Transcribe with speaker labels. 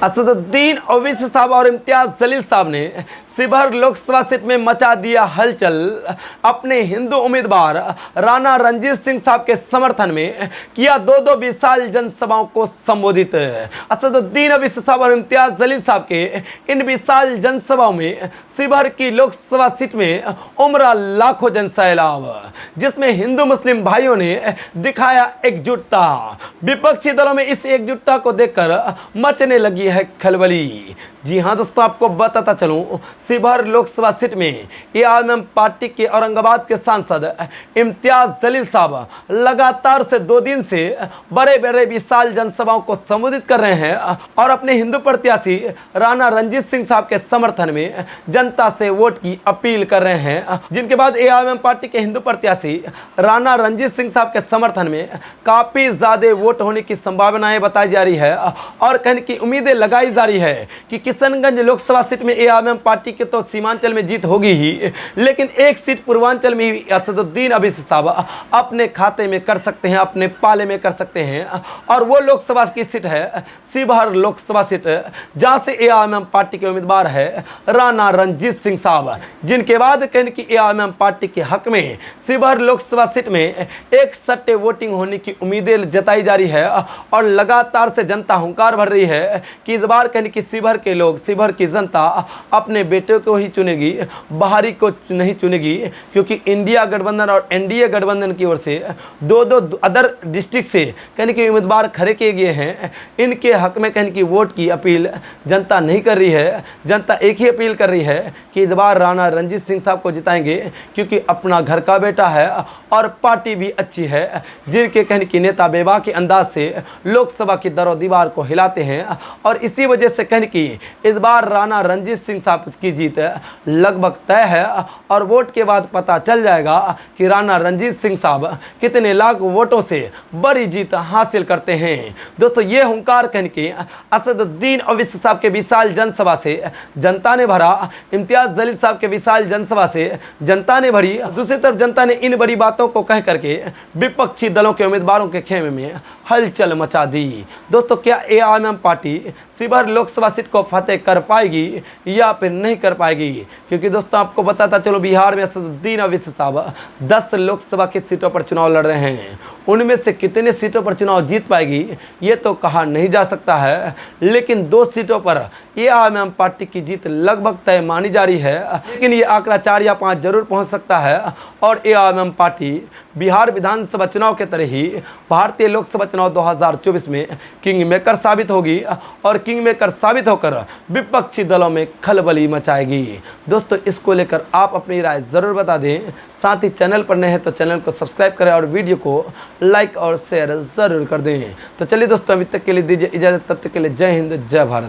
Speaker 1: असदुद्दीन ओवैसी साहब और इम्तियाज जलील साहब ने शिवहर लोकसभा सीट में मचा दिया हलचल। अपने हिंदू उम्मीदवार राणा रणजीत सिंह साहब के समर्थन में किया दो विशाल जनसभाओं को संबोधित। असदुद्दीन ओवैसी साहब और इम्तियाज जलील साहब के इन विशाल जनसभाओं में शिवहर की लोकसभा सीट में उमड़ा लाखों जनसैलाब, जिसमें हिंदू मुस्लिम भाइयों ने दिखाया एकजुटता। विपक्षी दलों में इस एकजुटता को देखकर मचने लगी है खलबली। जी हां दोस्तों, आपको बताता चलूं, शिवहर लोकसभा सीट में एआईएमएम पार्टी के औरंगाबाद के सांसद इम्तियाज जलील साहब लगातार से 2 दिन से बड़े विशाल जनसभाओं को संबोधित कर रहे हैं और अपने हिंदू प्रत्याशी राणा रणजीत सिंह साहब के समर्थन में जनता से वोट की अपील कर रहे हैं। जिनके बाद एआईएमएम पार्टी के हिंदू प्रत्याशी राणा रणजीत सिंह साहब के समर्थन में काफी ज्यादा वोट होने की संभावनाएं बताई जा रही है और कहने की उम्मीदें लगाई जा रही है कि किशनगंज लोकसभा सीट में एआईएमएम पार्टी के तो सीमांचल में जीत होगी ही, लेकिन एक सीट पूर्वांचल में भी असदुद्दीन ओवैसी साहब अपने खाते में कर सकते हैं, अपने पाले में कर सकते हैं। और वो लोकसभा की सीट है शिवहर लोकसभा सीट, जहां से एआईएमएम पार्टी के उम्मीदवार है राणा रणजीत सिंह साहब। जिनके बाद कहने की एआईएमएम पार्टी के हक में शिवहर लोकसभा सीट में एक सट्टे वोटिंग होने की उम्मीदें जताई जा रही है और लगातार से जनता हुंकार भर रही है कि इस बार कहने की शिवहर के लोग, शिवहर की जनता अपने बेटे को ही चुनेगी, बाहरी को नहीं चुनेगी, क्योंकि इंडिया गठबंधन और एनडीए गठबंधन की ओर से दो अदर डिस्ट्रिक्ट से कहने के उम्मीदवार खड़े किए गए हैं। इनके हक में कहने की वोट की अपील जनता नहीं कर रही है। जनता एक ही अपील कर रही है कि इस बार राणा रणजीत सिंह साहब को जिताएंगे, क्योंकि अपना घर का बेटा है और पार्टी भी अच्छी है। जिनके कहने की नेता बेबाक के अंदाज से लोकसभा की दरों दीवार को हिलाते हैं और इसी वजह से कहने की इस बार राणा रणजीत सिंह साहब की जीत लगभग तय है और वोट के बाद पता चल जाएगा कि राणा रणजीत सिंह साहब कितने लाख वोटों से बड़ी जीत हासिल करते हैं। दोस्तों, ये हुंकार कहने की असदुद्दीन ओवैसी साहब के विशाल जनसभा से जनता ने भरा, इम्तियाज जलील साहब के विशाल जनसभा से जनता ने भरी। दूसरी तरफ जनता ने इन बड़ी बातों को कह करके विपक्षी दलों के उम्मीदवारों के खेमे में हलचल मचा दी। दोस्तों, क्या AIMM party Sheohar Lok Sabha seat को फतेह कर पाएगी या फिर नहीं कर पाएगी? क्योंकि दोस्तों, आपको बताता चलो, बिहार में असदुद्दीन ओवैसी साहब 10 लोकसभा की सीटों पर चुनाव लड़ रहे हैं। उनमें से कितने सीटों पर चुनाव जीत पाएगी ये तो कहा नहीं जा सकता है, लेकिन 2 सीटों पर एआईएमएम पार्टी की जीत लगभग तय मानी जा रही है। लेकिन ये आंकड़ा 4 या 5 जरूर पहुंच सकता है और एआईएमएम पार्टी बिहार विधानसभा चुनाव के तरह ही भारतीय लोकसभा चुनाव 2024 में किंग मेकर साबित होगी और किंग मेकर साबित होकर विपक्षी दलों में खलबली मचाएगी। दोस्तों, इसको लेकर आप अपनी राय ज़रूर बता दें। साथ ही चैनल पर नए हैं तो चैनल को सब्सक्राइब करें और वीडियो को लाइक और शेयर ज़रूर कर दें। तो चलिए दोस्तों, अभी तक के लिए दीजिए इजाज़त, तब तक के लिए जय हिंद, जय भारत।